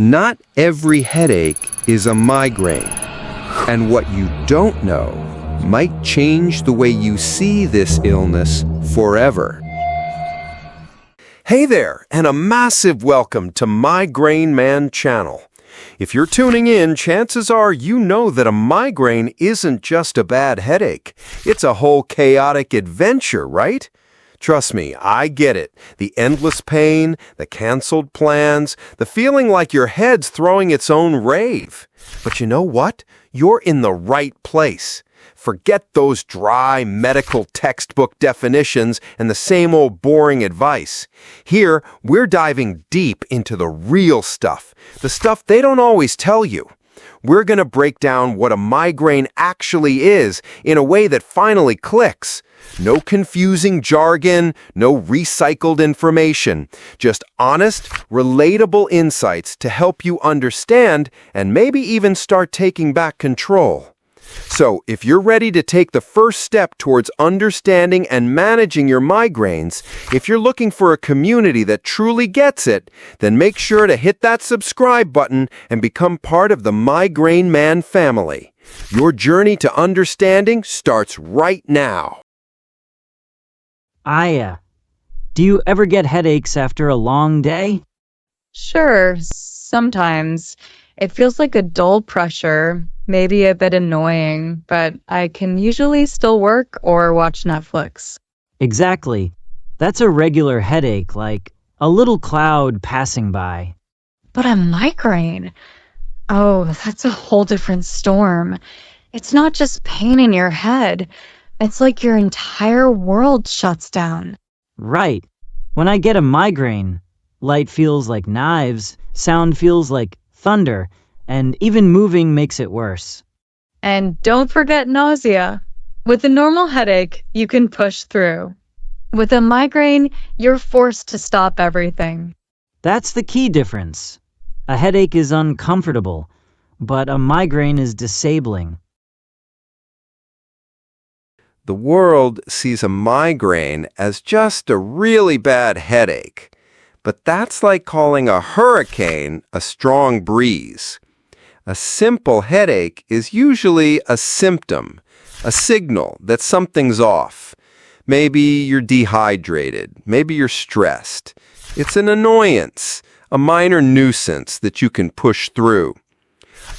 Not every headache is a migraine, and what you don't know might change the way you see this illness forever. Hey there, and a massive welcome to Migraine Man channel. If you're tuning in, chances are you know that a migraine isn't just a bad headache. It's a whole chaotic adventure, right? Trust me, I get it. The endless pain, the canceled plans, the feeling like your head's throwing its own rave. But you know what? You're in the right place. Forget those dry medical textbook definitions and the same old boring advice. Here, we're diving deep into the real stuff, the stuff they don't always tell you. We're going to break down what a migraine actually is in a way that finally clicks. No confusing jargon, no recycled information, just honest, relatable insights to help you understand and maybe even start taking back control. So, if you're ready to take the first step towards understanding and managing your migraines, if you're looking for a community that truly gets it, then make sure to hit that subscribe button and become part of the Migraine Man family. Your journey to understanding starts right now. Aya, do you ever get headaches after a long day? Sure, sometimes. It feels like a dull pressure, maybe a bit annoying, but I can usually still work or watch Netflix. Exactly. That's a regular headache, like a little cloud passing by. But a migraine? Oh, that's a whole different storm. It's not just pain in your head. It's like your entire world shuts down. Right. When I get a migraine, light feels like knives, sound feels like thunder, and even moving makes it worse. And don't forget nausea. With a normal headache, you can push through. With a migraine, you're forced to stop everything. That's the key difference. A headache is uncomfortable, but a migraine is disabling. The world sees a migraine as just a really bad headache. But that's like calling a hurricane a strong breeze. A simple headache is usually a symptom, a signal that something's off. Maybe you're dehydrated, maybe you're stressed. It's an annoyance, a minor nuisance that you can push through.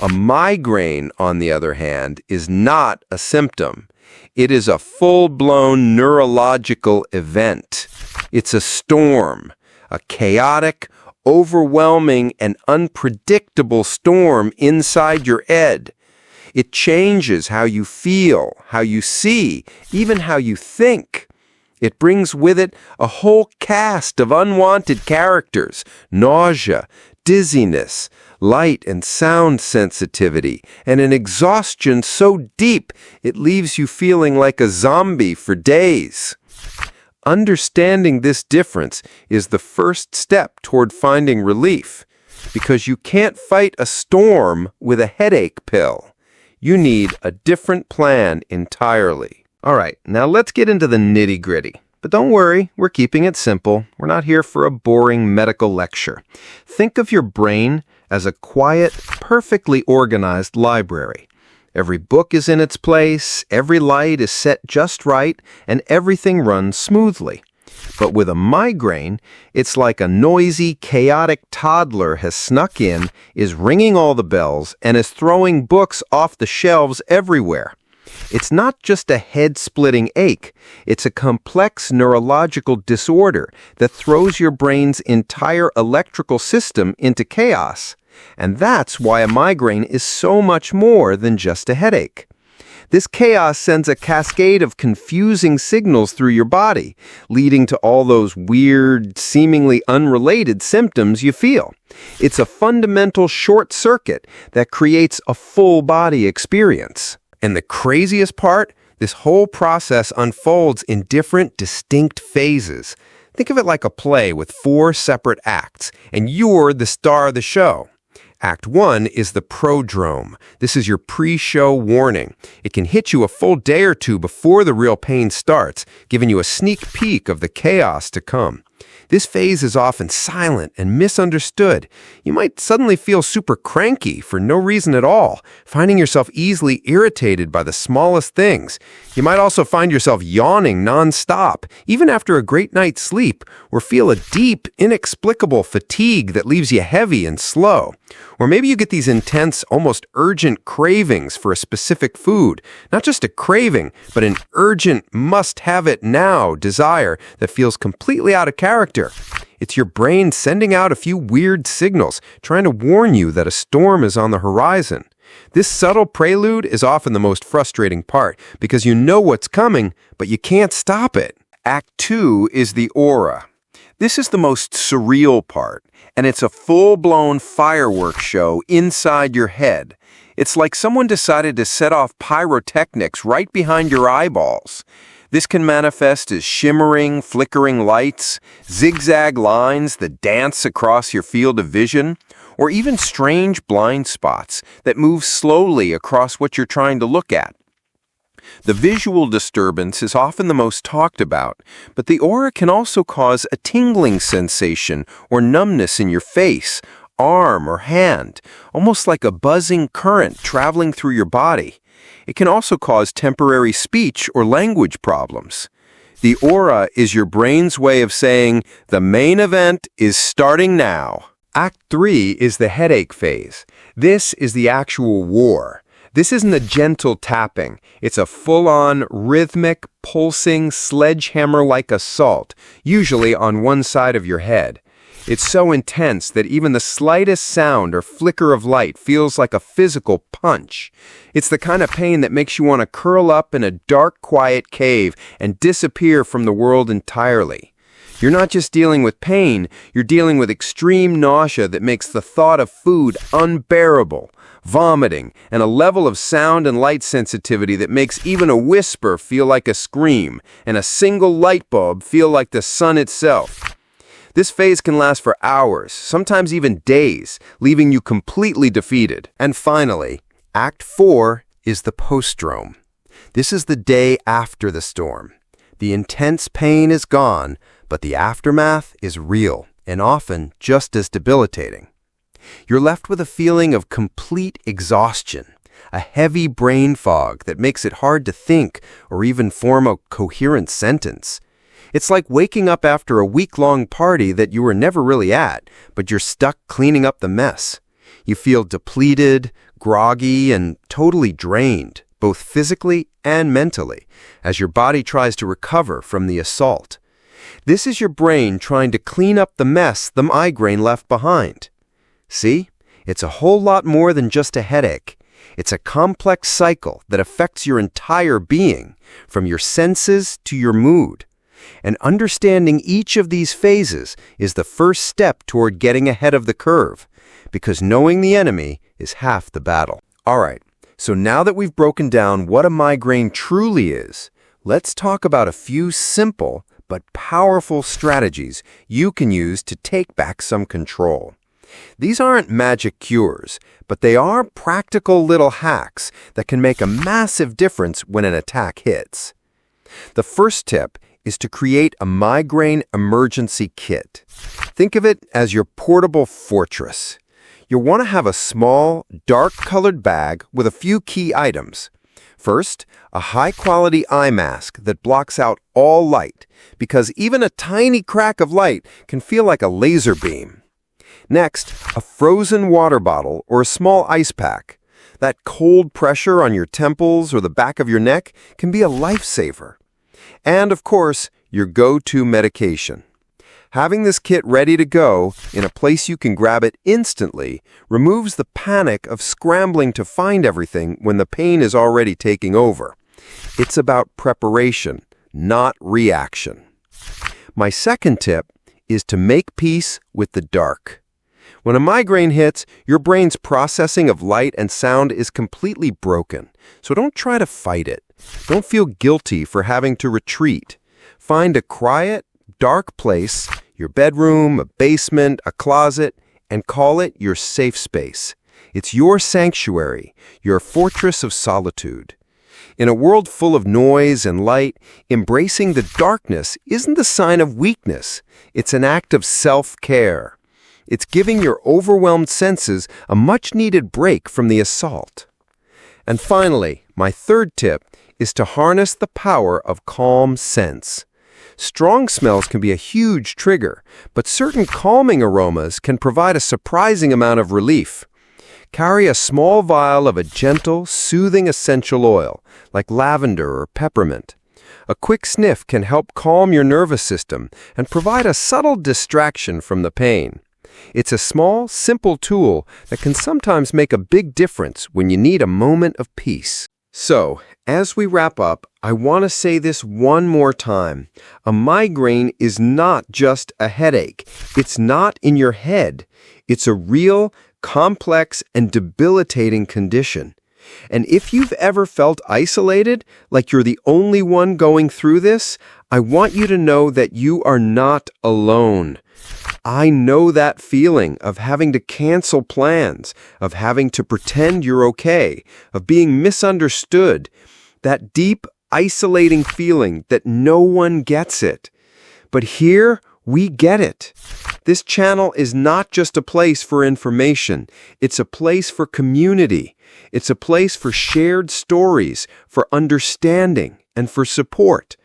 A migraine, on the other hand, is not a symptom. It is a full-blown neurological event. It's a storm. A chaotic, overwhelming, and unpredictable storm inside your head. It changes how you feel, how you see, even how you think. It brings with it a whole cast of unwanted characters, nausea, dizziness, light and sound sensitivity, and an exhaustion so deep it leaves you feeling like a zombie for days. Understanding this difference is the first step toward finding relief, because you can't fight a storm with a headache pill. You need a different plan entirely. All right, now let's get into the nitty-gritty. But don't worry, we're keeping it simple. We're not here for a boring medical lecture. Think of your brain as a quiet, perfectly organized library. Every book is in its place, every light is set just right, and everything runs smoothly. But with a migraine, it's like a noisy, chaotic toddler has snuck in, is ringing all the bells, and is throwing books off the shelves everywhere. It's not just a head-splitting ache. It's a complex neurological disorder that throws your brain's entire electrical system into chaos. And that's why a migraine is so much more than just a headache. This chaos sends a cascade of confusing signals through your body, leading to all those weird, seemingly unrelated symptoms you feel. It's a fundamental short circuit that creates a full-body experience. And the craziest part, this whole process unfolds in different, distinct phases. Think of it like a play with 4 separate acts, and you're the star of the show. Act 1 is the Prodrome. This is your pre-show warning. It can hit you a full day or two before the real pain starts, giving you a sneak peek of the chaos to come. This phase is often silent and misunderstood. You might suddenly feel super cranky for no reason at all, finding yourself easily irritated by the smallest things. You might also find yourself yawning nonstop, even after a great night's sleep, or feel a deep, inexplicable fatigue that leaves you heavy and slow. Or maybe you get these intense, almost urgent cravings for a specific food. Not just a craving, but an urgent, must-have-it-now desire that feels completely out of character. It's your brain sending out a few weird signals, trying to warn you that a storm is on the horizon. This subtle prelude is often the most frustrating part, because you know what's coming, but you can't stop it. Act 2 is the aura. This is the most surreal part, and it's a full-blown fireworks show inside your head. It's like someone decided to set off pyrotechnics right behind your eyeballs. This can manifest as shimmering, flickering lights, zigzag lines that dance across your field of vision, or even strange blind spots that move slowly across what you're trying to look at. The visual disturbance is often the most talked about, but the aura can also cause a tingling sensation or numbness in your face, arm, or hand, almost like a buzzing current traveling through your body. It can also cause temporary speech or language problems. The aura is your brain's way of saying, the main event is starting now. Act 3 is the headache phase. This is the actual war. This isn't a gentle tapping. It's a full-on, rhythmic, pulsing, sledgehammer-like assault, usually on one side of your head. It's so intense that even the slightest sound or flicker of light feels like a physical punch. It's the kind of pain that makes you want to curl up in a dark, quiet cave and disappear from the world entirely. You're not just dealing with pain, you're dealing with extreme nausea that makes the thought of food unbearable, vomiting, and a level of sound and light sensitivity that makes even a whisper feel like a scream, and a single light bulb feel like the sun itself. This phase can last for hours, sometimes even days, leaving you completely defeated. And finally, Act 4 is the Prodrome. This is the day after the storm. The intense pain is gone, but the aftermath is real and often just as debilitating. You're left with a feeling of complete exhaustion, a heavy brain fog that makes it hard to think or even form a coherent sentence. It's like waking up after a week-long party that you were never really at, but you're stuck cleaning up the mess. You feel depleted, groggy, and totally drained, both physically and mentally, as your body tries to recover from the assault. This is your brain trying to clean up the mess the migraine left behind. See? It's a whole lot more than just a headache. It's a complex cycle that affects your entire being, from your senses to your mood. And understanding each of these phases is the first step toward getting ahead of the curve, because knowing the enemy is half the battle. All right, so now that we've broken down what a migraine truly is, let's talk about a few simple but powerful strategies you can use to take back some control. These aren't magic cures, but they are practical little hacks that can make a massive difference when an attack hits. The first tip is to create a migraine emergency kit. Think of it as your portable fortress. You'll want to have a small, dark-colored bag with a few key items. First, a high-quality eye mask that blocks out all light, because even a tiny crack of light can feel like a laser beam. Next, a frozen water bottle or a small ice pack. That cold pressure on your temples or the back of your neck can be a lifesaver. And, of course, your go-to medication. Having this kit ready to go in a place you can grab it instantly removes the panic of scrambling to find everything when the pain is already taking over. It's about preparation, not reaction. My second tip is to make peace with the dark. When a migraine hits, your brain's processing of light and sound is completely broken, so don't try to fight it. Don't feel guilty for having to retreat. Find a quiet, dark place, your bedroom, a basement, a closet, and call it your safe space. It's your sanctuary, your fortress of solitude. In a world full of noise and light, embracing the darkness isn't the sign of weakness. It's an act of self-care. It's giving your overwhelmed senses a much-needed break from the assault. And finally, my third tip is to harness the power of calm scents. Strong smells can be a huge trigger, but certain calming aromas can provide a surprising amount of relief. Carry a small vial of a gentle, soothing essential oil, like lavender or peppermint. A quick sniff can help calm your nervous system and provide a subtle distraction from the pain. It's a small, simple tool that can sometimes make a big difference when you need a moment of peace. So, as we wrap up, I want to say this one more time. A migraine is not just a headache. It's not in your head. It's a real, complex, and debilitating condition. And if you've ever felt isolated, like you're the only one going through this, I want you to know that you are not alone. I know that feeling of having to cancel plans, of having to pretend you're okay, of being misunderstood, that deep, isolating feeling that no one gets it. But here, we get it. This channel is not just a place for information. It's a place for community. It's a place for shared stories, for understanding, and for support.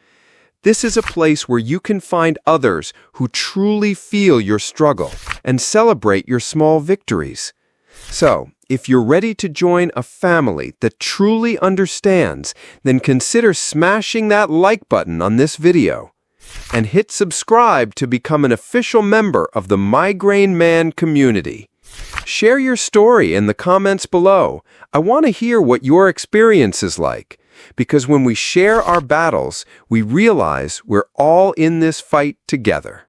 This is a place where you can find others who truly feel your struggle and celebrate your small victories. So, if you're ready to join a family that truly understands, then consider smashing that like button on this video and hit subscribe to become an official member of the Migraine Man community. Share your story in the comments below. I want to hear what your experience is like. Because when we share our battles, we realize we're all in this fight together.